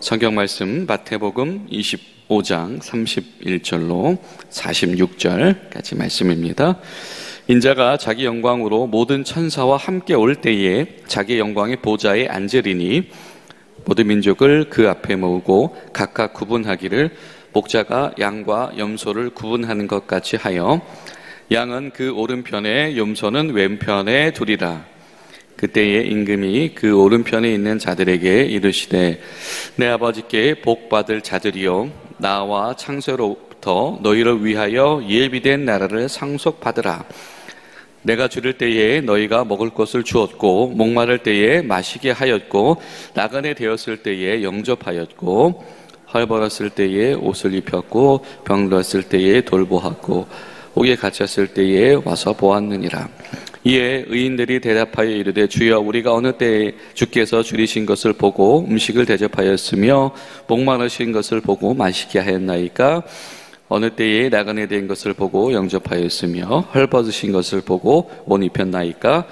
성경 말씀 마태복음 25장 31절로 46절까지 말씀입니다. 인자가 자기 영광으로 모든 천사와 함께 올 때에 자기 영광의 보좌에 앉으리니 모든 민족을 그 앞에 모으고 각각 구분하기를 목자가 양과 염소를 구분하는 것 같이 하여 양은 그 오른편에 염소는 왼편에 두리라. 그때에 임금이 그 오른편에 있는 자들에게 이르시되 내 아버지께 복받을 자들이여 나와 창세로부터 너희를 위하여 예비된 나라를 상속받으라. 내가 줄일 때에 너희가 먹을 것을 주었고 목마를 때에 마시게 하였고 나그네 되었을 때에 영접하였고 헐벗었을 때에 옷을 입혔고 병들었을 때에 돌보았고 옥에 갇혔을 때에 와서 보았느니라. 이에 의인들이 대답하여 이르되 주여 우리가 어느 때에 주께서 줄이신 것을 보고 음식을 대접하였으며 목마르신 것을 보고 마시게 하였나이까? 어느 때에 나그네 된 것을 보고 영접하였으며 헐벗으신 것을 보고 옷 입혔나이까?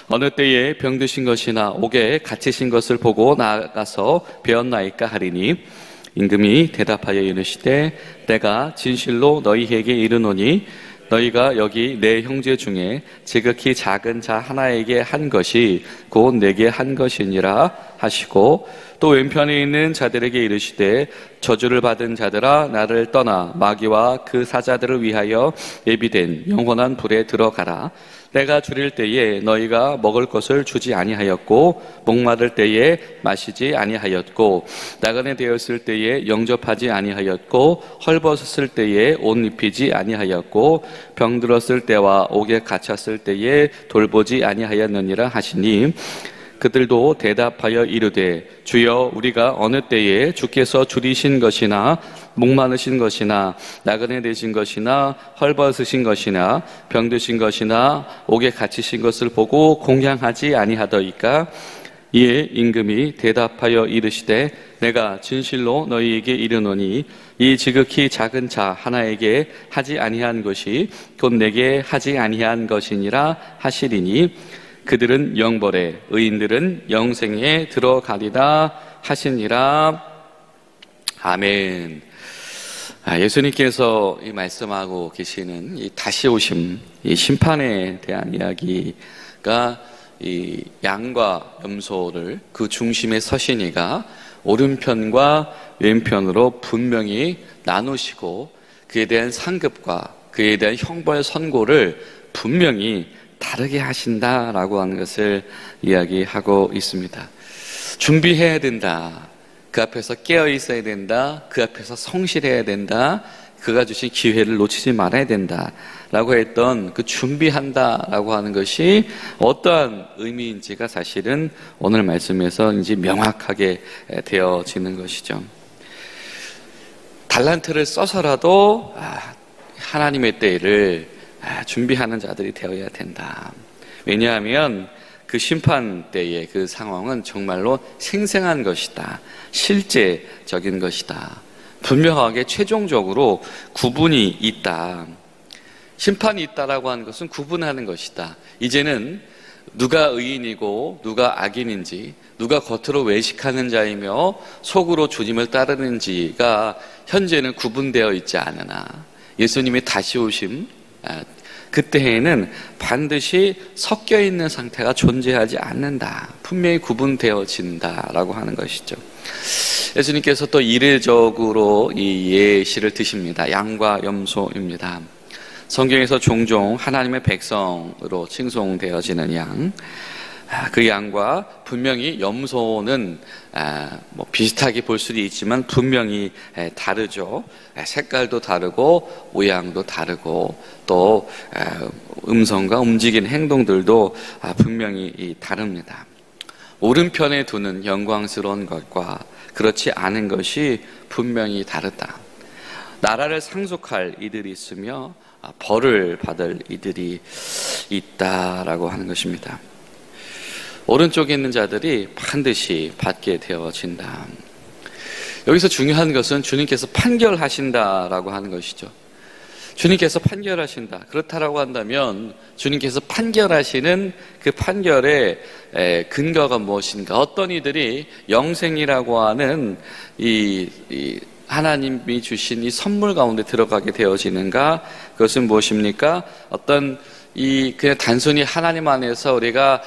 어느 때에 병드신 것이나 옥에 갇히신 것을 보고 나아가서 배웠나이까 하리니 임금이 대답하여 이르시되 내가 진실로 너희에게 이르노니 너희가 여기 내 형제 중에 지극히 작은 자 하나에게 한 것이 곧 내게 한 것이니라 하시고 또 왼편에 있는 자들에게 이르시되 저주를 받은 자들아 나를 떠나 마귀와 그 사자들을 위하여 예비된 영원한 불에 들어가라. 내가 줄일 때에 너희가 먹을 것을 주지 아니하였고 목마를 때에 마시지 아니하였고 나그네 되었을 때에 영접하지 아니하였고 헐벗었을 때에 옷 입히지 아니하였고 병들었을 때와 옥에 갇혔을 때에 돌보지 아니하였느니라 하시니 그들도 대답하여 이르되 주여 우리가 어느 때에 주께서 줄이신 것이나 목마르신 것이나 나그네 되신 것이나 헐벗으신 것이나 병드신 것이나 옥에 갇히신 것을 보고 공양하지 아니하더이까? 이에 임금이 대답하여 이르시되 내가 진실로 너희에게 이르노니 이 지극히 작은 자 하나에게 하지 아니한 것이 곧 내게 하지 아니한 것이니라 하시리니 그들은 영벌에 의인들은 영생에 들어가리라 하시니라. 아멘. 예수님께서 이 말씀하고 계시는 이 다시 오심, 이 심판에 대한 이야기가 이 양과 염소를 그 중심에 서시니가 오른편과 왼편으로 분명히 나누시고 그에 대한 상급과 그에 대한 형벌 선고를 분명히 다르게 하신다라고 하는 것을 이야기하고 있습니다. 준비해야 된다. 그 앞에서 깨어 있어야 된다. 그 앞에서 성실해야 된다. 그가 주신 기회를 놓치지 말아야 된다. 라고 했던 그 준비한다라고 하는 것이 어떠한 의미인지가 사실은 오늘 말씀에서 이제 명확하게 되어지는 것이죠. 달란트를 써서라도 하나님의 때를 준비하는 자들이 되어야 된다. 왜냐하면 그 심판 때의 그 상황은 정말로 생생한 것이다. 실제적인 것이다. 분명하게 최종적으로 구분이 있다. 심판이 있다라고 하는 것은 구분하는 것이다. 이제는 누가 의인이고 누가 악인인지, 누가 겉으로 외식하는 자이며 속으로 주님을 따르는지가 현재는 구분되어 있지 않으나 예수님의 다시 오심 그때에는 반드시 섞여 있는 상태가 존재하지 않는다. 분명히 구분되어진다라고 하는 것이죠. 예수님께서 또 이례적으로 이 예시를 드십니다. 양과 염소입니다. 성경에서 종종 하나님의 백성으로 칭송되어지는 양, 그 양과 분명히 염소는 비슷하게 볼 수도 있지만 분명히 다르죠. 색깔도 다르고 모양도 다르고 또 음성과 움직이는 행동들도 분명히 다릅니다. 오른편에 두는 영광스러운 것과 그렇지 않은 것이 분명히 다르다. 나라를 상속할 이들이 있으며 벌을 받을 이들이 있다라고 하는 것입니다. 오른쪽에 있는 자들이 반드시 받게 되어진다. 여기서 중요한 것은 주님께서 판결하신다라고 하는 것이죠. 주님께서 판결하신다. 그렇다라고 한다면 주님께서 판결하시는 그 판결의 근거가 무엇인가? 어떤 이들이 영생이라고 하는 이 하나님이 주신 이 선물 가운데 들어가게 되어지는가? 그것은 무엇입니까? 어떤 그냥 단순히 하나님 안에서 우리가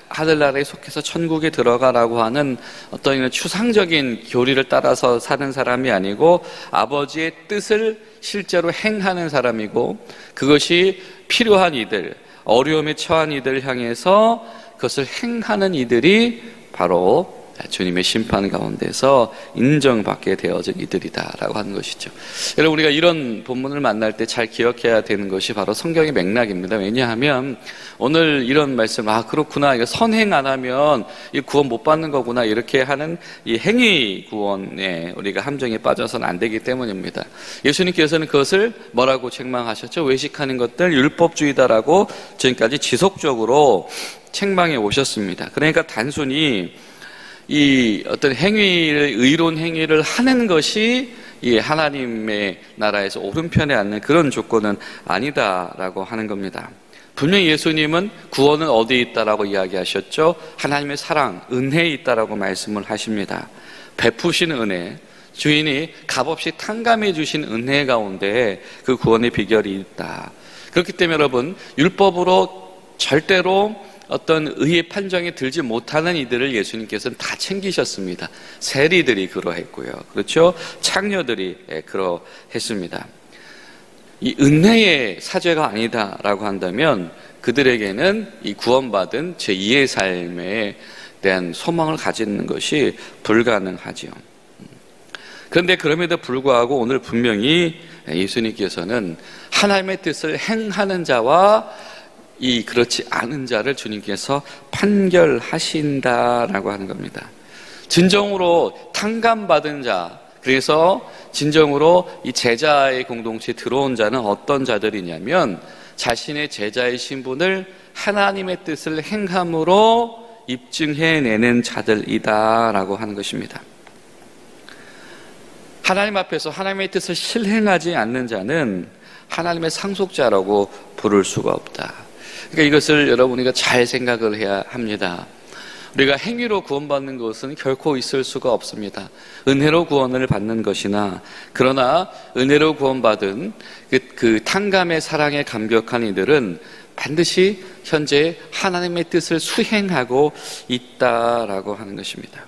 하늘나라에 속해서 천국에 들어가라고 하는 어떤 이런 추상적인 교리를 따라서 사는 사람이 아니고 아버지의 뜻을 실제로 행하는 사람이고, 그것이 필요한 이들, 어려움에 처한 이들 향해서 그것을 행하는 이들이 바로 주님의 심판 가운데서 인정받게 되어진 이들이다라고 하는 것이죠. 여러분, 우리가 이런 본문을 만날 때 잘 기억해야 되는 것이 바로 성경의 맥락입니다. 왜냐하면 오늘 이런 말씀, 그렇구나, 이거 선행 안 하면 이 구원 못 받는 거구나, 이렇게 하는 이 행위 구원에 우리가 함정에 빠져서는 안 되기 때문입니다. 예수님께서는 그것을 뭐라고 책망하셨죠? 외식하는 것들 율법주의다라고 지금까지 지속적으로 책망해 오셨습니다. 그러니까 단순히 이 어떤 행위를, 의로운 행위를 하는 것이 이 하나님의 나라에서 오른편에 앉는 그런 조건은 아니다라고 하는 겁니다. 분명히 예수님은 구원은 어디에 있다라고 이야기하셨죠? 하나님의 사랑, 은혜에 있다라고 말씀을 하십니다. 베푸신 은혜, 주인이 값없이 탕감해 주신 은혜 가운데 그 구원의 비결이 있다. 그렇기 때문에 여러분, 율법으로 절대로 어떤 의의 판정에 들지 못하는 이들을 예수님께서는 다 챙기셨습니다. 세리들이 그러했고요. 그렇죠? 창녀들이 그러했습니다. 이 은혜의 사죄가 아니다라고 한다면 그들에게는 이 구원받은 제2의 삶에 대한 소망을 가지는 것이 불가능하지요. 그런데 그럼에도 불구하고 오늘 분명히 예수님께서는 하나님의 뜻을 행하는 자와 그렇지 않은 자를 주님께서 판결하신다라고 하는 겁니다. 진정으로 탕감받은 자, 그래서 진정으로 이 제자의 공동체에 들어온 자는 어떤 자들이냐면 자신의 제자의 신분을 하나님의 뜻을 행함으로 입증해내는 자들이다라고 하는 것입니다. 하나님 앞에서 하나님의 뜻을 실행하지 않는 자는 하나님의 상속자라고 부를 수가 없다. 그러니까 이것을 여러분이가 잘 생각을 해야 합니다. 우리가 행위로 구원받는 것은 결코 있을 수가 없습니다. 은혜로 구원을 받는 것이나, 그러나 은혜로 구원받은 그 탕감의 사랑에 감격한 이들은 반드시 현재 하나님의 뜻을 수행하고 있다라고 하는 것입니다.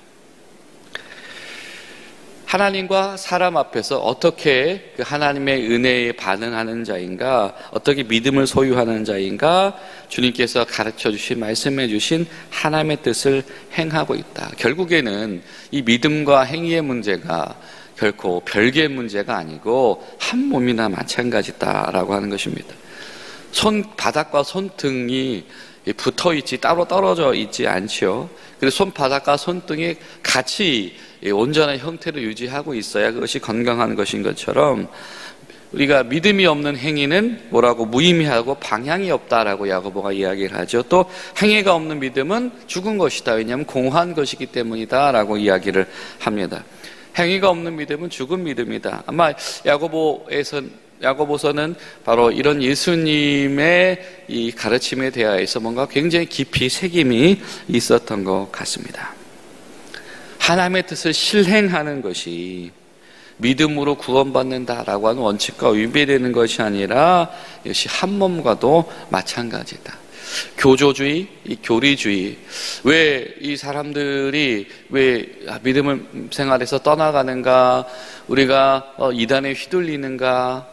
하나님과 사람 앞에서 어떻게 그 하나님의 은혜에 반응하는 자인가, 어떻게 믿음을 소유하는 자인가, 주님께서 가르쳐 주신, 말씀해 주신 하나님의 뜻을 행하고 있다. 결국에는 이 믿음과 행위의 문제가 결코 별개의 문제가 아니고 한 몸이나 마찬가지다라고 하는 것입니다. 손바닥과 손등이 붙어 있지 따로 떨어져 있지 않죠. 그래서 손바닥과 손등이 같이 온전한 형태를 유지하고 있어야 그것이 건강한 것인 것처럼, 우리가 믿음이 없는 행위는 뭐라고? 무의미하고 방향이 없다라고 야고보가 이야기를 하죠. 또 행위가 없는 믿음은 죽은 것이다. 왜냐하면 공허한 것이기 때문이다 라고 이야기를 합니다. 행위가 없는 믿음은 죽은 믿음이다. 아마 야고보서는 바로 이런 예수님의 이 가르침에 대하여서 뭔가 굉장히 깊이 새김이 있었던 것 같습니다. 하나님의 뜻을 실행하는 것이 믿음으로 구원받는다라고 하는 원칙과 위배되는 것이 아니라 이것이 한 몸과도 마찬가지다. 교조주의, 이 교리주의, 왜 이 사람들이 왜 믿음을 생활에서 떠나가는가, 우리가 이단에 휘둘리는가,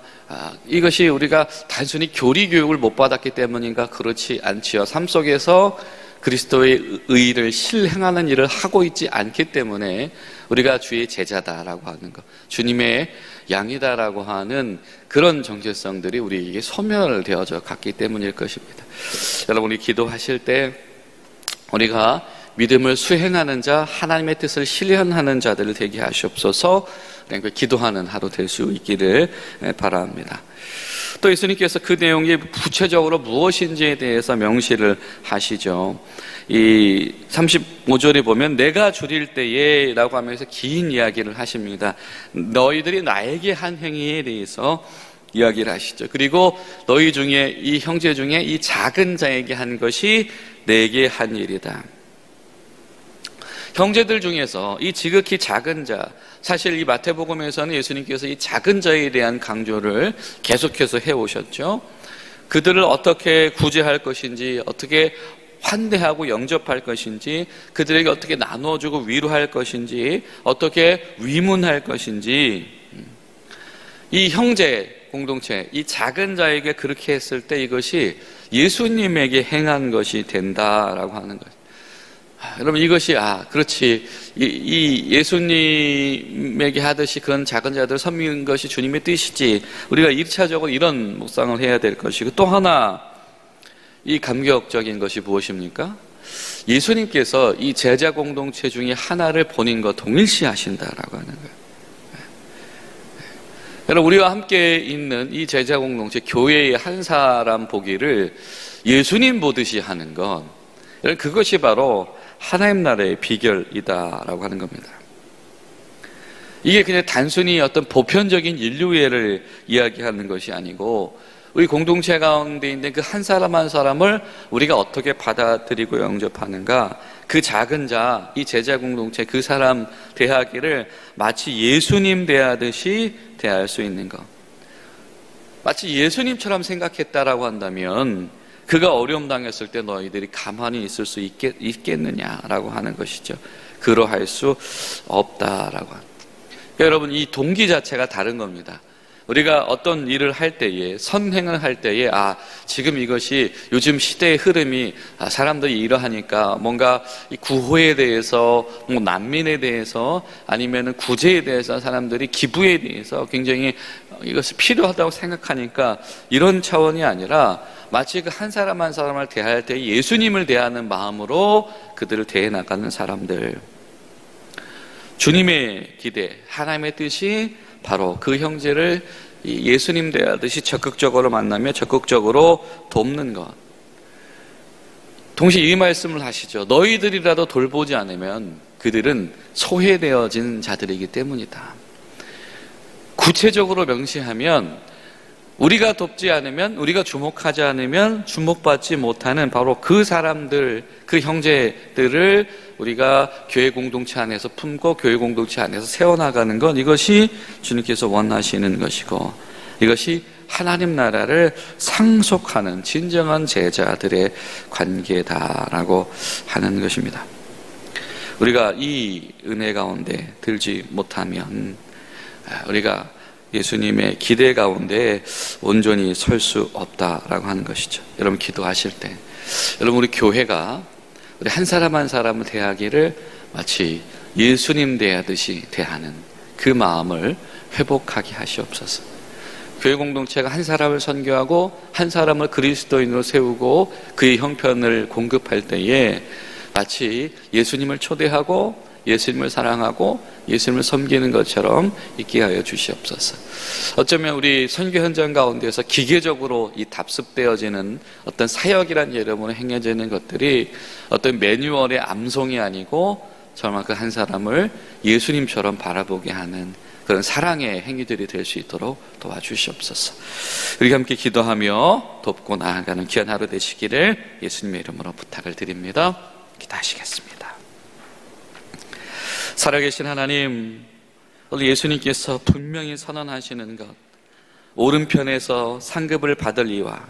이것이 우리가 단순히 교리 교육을 못 받았기 때문인가? 그렇지 않지요. 삶 속에서 그리스도의 의를 실행하는 일을 하고 있지 않기 때문에 우리가 주의 제자다라고 하는 것, 주님의 양이다라고 하는 그런 정체성들이 우리에게 소멸되어져 갔기 때문일 것입니다. 여러분이 기도하실 때 우리가 믿음을 수행하는 자, 하나님의 뜻을 실현하는 자들을 되게 하시옵소서. 기도하는 하루 될 수 있기를 바랍니다. 또 예수님께서 그 내용이 구체적으로 무엇인지에 대해서 명시를 하시죠. 이 35절에 보면 내가 줄일 때에 라고 하면서 긴 이야기를 하십니다. 너희들이 나에게 한 행위에 대해서 이야기를 하시죠. 그리고 너희 중에 이 형제 중에 이 작은 자에게 한 것이 내게 한 일이다. 형제들 중에서 이 지극히 작은 자, 사실 이 마태복음에서는 예수님께서 이 작은 자에 대한 강조를 계속해서 해오셨죠. 그들을 어떻게 구제할 것인지, 어떻게 환대하고 영접할 것인지, 그들에게 어떻게 나누어주고 위로할 것인지, 어떻게 위문할 것인지, 이 형제 공동체, 이 작은 자에게 그렇게 했을 때 이것이 예수님에게 행한 것이 된다라고 하는 거예요. 여러분, 이것이 그렇지, 이 예수님에게 하듯이 그런 작은 자들 섬기는 것이 주님의 뜻이지, 우리가 1차적으로 이런 묵상을 해야 될 것이고, 또 하나 이 감격적인 것이 무엇입니까? 예수님께서 이 제자 공동체 중에 하나를 본인과 동일시하신다라고 하는 거예요. 여러분, 우리와 함께 있는 이 제자 공동체, 교회의 한 사람 보기를 예수님 보듯이 하는 것, 그것이 바로 하나님 나라의 비결이다라고 하는 겁니다. 이게 그냥 단순히 어떤 보편적인 인류애를 이야기하는 것이 아니고, 우리 공동체 가운데 있는 그 한 사람 한 사람을 우리가 어떻게 받아들이고 영접하는가, 그 작은 자, 이 제자 공동체 그 사람 대하기를 마치 예수님 대하듯이 대할 수 있는 것. 마치 예수님처럼 생각했다라고 한다면 그가 어려움 당했을 때 너희들이 가만히 있을 수 있겠느냐라고 하는 것이죠. 그러할 수 없다라고 하는. 여러분, 이 동기 자체가 다른 겁니다. 우리가 어떤 일을 할 때에, 선행을 할 때에, 지금 이것이 요즘 시대의 흐름이, 사람들이 이러하니까 뭔가 이 구호에 대해서, 난민에 대해서, 아니면 구제에 대해서, 사람들이 기부에 대해서 굉장히 이것이 필요하다고 생각하니까, 이런 차원이 아니라 마치 그 한 사람 한 사람을 대할 때 예수님을 대하는 마음으로 그들을 대해 나가는 사람들. 주님의 기대, 하나님의 뜻이 바로 그 형제를 예수님 대하듯이 적극적으로 만나며 적극적으로 돕는 것. 동시에 이 말씀을 하시죠. 너희들이라도 돌보지 않으면 그들은 소외되어진 자들이기 때문이다. 구체적으로 명시하면 우리가 돕지 않으면, 우리가 주목하지 않으면 주목받지 못하는 바로 그 사람들, 그 형제들을 우리가 교회 공동체 안에서 품고 교회 공동체 안에서 세워나가는 것, 이것이 주님께서 원하시는 것이고, 이것이 하나님 나라를 상속하는 진정한 제자들의 관계다라고 하는 것입니다. 우리가 이 은혜 가운데 들지 못하면 우리가 예수님의 기대 가운데 온전히 설 수 없다라고 하는 것이죠. 여러분, 기도하실 때 여러분, 우리 교회가 우리 한 사람 한 사람을 대하기를 마치 예수님 대하듯이 대하는 그 마음을 회복하게 하시옵소서. 교회 공동체가 한 사람을 선교하고 한 사람을 그리스도인으로 세우고 그의 형편을 공급할 때에 마치 예수님을 초대하고 예수님을 사랑하고 예수님을 섬기는 것처럼 있게 하여 주시옵소서. 어쩌면 우리 선교 현장 가운데서 기계적으로 이 답습되어지는 어떤 사역이란 이름으로 행해지는 것들이 어떤 매뉴얼의 암송이 아니고 정말 그 한 사람을 예수님처럼 바라보게 하는 그런 사랑의 행위들이 될 수 있도록 도와주시옵소서. 우리 함께 기도하며 돕고 나아가는 귀한 하루 되시기를 예수님의 이름으로 부탁을 드립니다. 기도하시겠습니다. 살아계신 하나님, 오늘 예수님께서 분명히 선언하시는 것, 오른편에서 상급을 받을 이와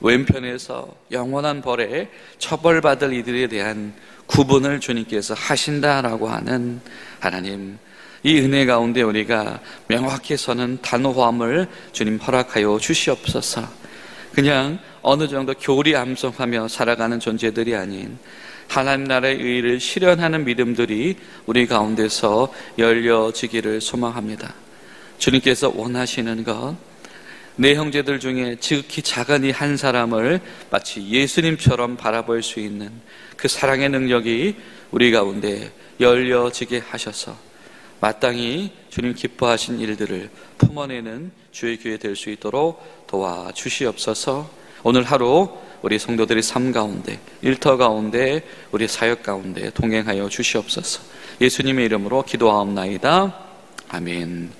왼편에서 영원한 벌에 처벌받을 이들에 대한 구분을 주님께서 하신다라고 하는 하나님, 이 은혜 가운데 우리가 명확히 서는 단호함을 주님 허락하여 주시옵소서. 그냥 어느 정도 교리 암송하며 살아가는 존재들이 아닌 하나님 나라의 의를 실현하는 믿음들이 우리 가운데서 열려지기를 소망합니다. 주님께서 원하시는 것, 내 형제들 중에 지극히 작은 이 한 사람을 마치 예수님처럼 바라볼 수 있는 그 사랑의 능력이 우리 가운데 열려지게 하셔서 마땅히 주님 기뻐하신 일들을 품어내는 주의 교회 될 수 있도록 도와주시옵소서. 오늘 하루 우리 성도들의 삶 가운데, 일터 가운데, 우리 사역 가운데 동행하여 주시옵소서. 예수님의 이름으로 기도하옵나이다. 아멘.